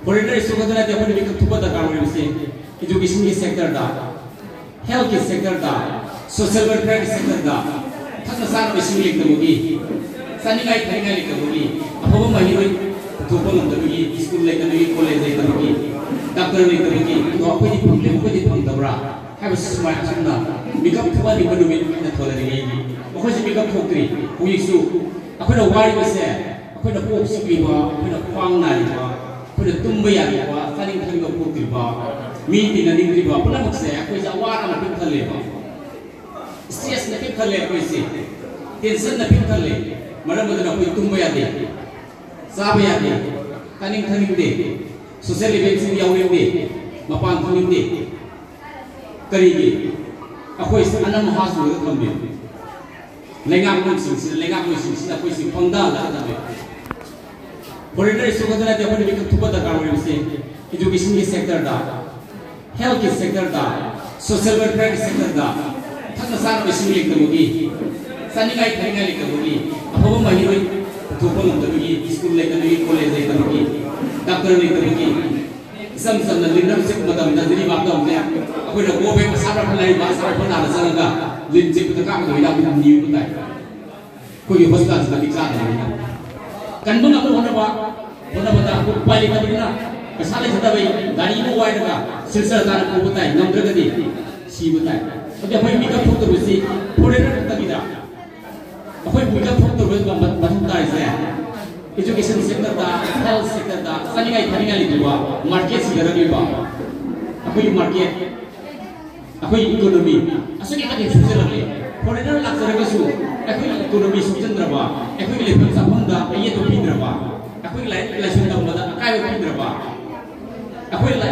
foreigner sugada de apni mikap thupa da karu se education ki sector da health ki sector da social welfare ki sector da thakna san machine lik damugi sani lai thainga lik damugi apaba mahiroi thupa ngam damugi school lai damugi college lai damugi doctor lai damugi to apoi di problem ko di thang dabra have smart chuna mikap thupa di manu min na thola ri ngi apoi si mikap thokri pui su apoi na wari ba se apoi na pop si ba apoi na khwang na ri ba apoi na tumba ya ri ba sani thang ga pok ri ba mi ti na ning ri ba pula mak se apoi ja wara na pin thale ba stress na pin thale apoi si tension na pin thale maram da apoi tumba ya de sab ya de kaning thaning de social event si yaw de mapan thaning de kari gi apoi anam ha su da thambe lenga ko si apoi si pangda la da be foreigner sugada de apni mikap thupa da karu se education ki sector da health ki sector da social welfare ki sector da thakna san machine lik damugi sani lai thainga lik damugi apaba mahiroi thupa ngam damugi school lai damugi college lai damugi doctor lai damugi sam sam na linam sik madam na diri ba dom ne apoi na go be sa ra phalai ba sa ra phana na sang ga lin sik ta ka ma doi da ni bu tai ko yi hospital ta ki ka da ni kan bang aku hona ba ta ko pai le ka ni na kasale jata bai gari mo wai daga silsal ta ko butai nam dra gadi si butai oke apoi mikap thok to si foreigner ta bi da apoi mikap thok to ba bathum ta se education sector da health sector da sani gai thani gali ba market si gara ba apoi market apoi economy asani ka de su le foreigner la sara ga su apoi economy su chandra ba apoi le pam sa phanda aye to pindra ba apoi la sun da ba akai ba pindra ba apoi la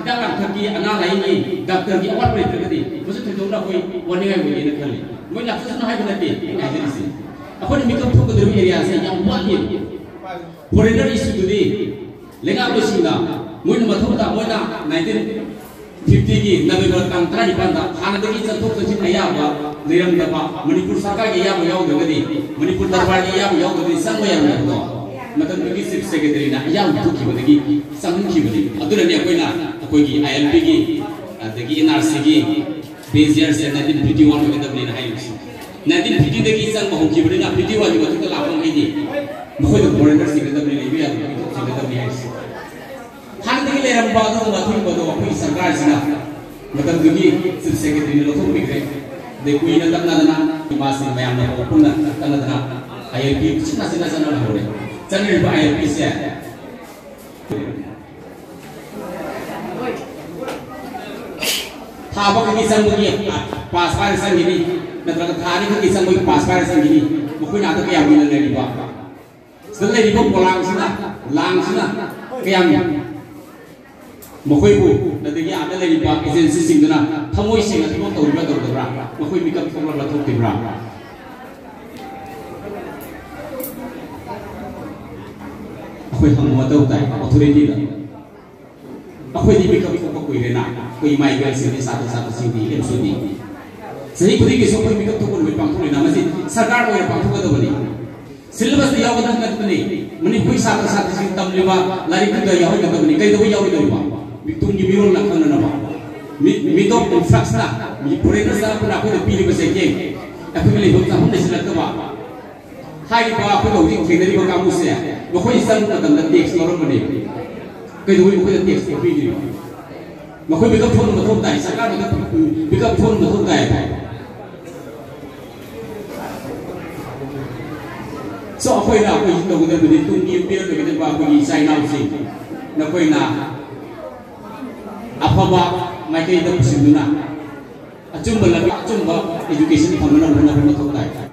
da lang thaki ana lai ni doctor ki award pre tri musu thong na koi wani ngai wi ne khali moi la sun hai ba ne ai jeri si apoi mikap thok de area se yang wa ni foreigner issue today lenga ko singa moi na mathom da moi na 1950 ki November tang 31 da hana de ki chanthok chanchi aya ba leiram da ba Manipur sarkar ki ya ba yaw da gadi Manipur darbar ki ya ba yaw da sang ba ya na matam ki chief secretary na ya u ki ba de ki sang ki ba de adura ne koi na koi ki ILP ki de ki NRC ki BZR se 1951 ke da ne na hai 1950 de ki sang ba ki ba de na 51 ji ba ta la pang ai ni moi da foreigner si ke da ne bi ya ki to si da ne hai han de le ram ba do ma thu ba do koi sarkar sina matam ki chief secretary ne lo thok bi kre de kui na tam na na ma se mayam na ko pun na tan na ILP china na ho re chan ne ba ILP se tha ba ki sang mu ni pass par sang ni na tra tha ni ki sang mu pass par sang ni mo kui na ta ka ya mi na le ni ba sel le ni bo lang sina ka ya mi mo kui bu na de ya na le ni ba agency sing na thamoi sing na thong to ba do bra mo kui mi ka thong la thok ti bra koi hang ma tau tai authority da akoi di mikap ko koi re na koi mai ga se ni sa si di em su di sahi kodi ke so koi mikap to ko mi pang thoi na ma si sarkar ko pang thoi da bani syllabus yaw ga na bani mani koi sa si tam le ba lari ku da yaw ga bani kai do yaw ga ba mi tung gi mirol na khana na ba mi to infrastructure mi foreigner sa ko na ko pi ni ba se ke akoi le ho ta hon ne sila ka ba hai ba ko do ri ke ni ba ka mu se mo khoi sang na dam da tax lo ro mani kai do mo khoi da tax pi ni mo khoi bi ka phone ma thom dai sarkar ma bi ka phone ma thom dai so khoi na khoi do da bi tung ni pe do ke ba ko ni sai na si na khoi na apaba mai kai da sim na achum ba la achum ba education phone na thom dai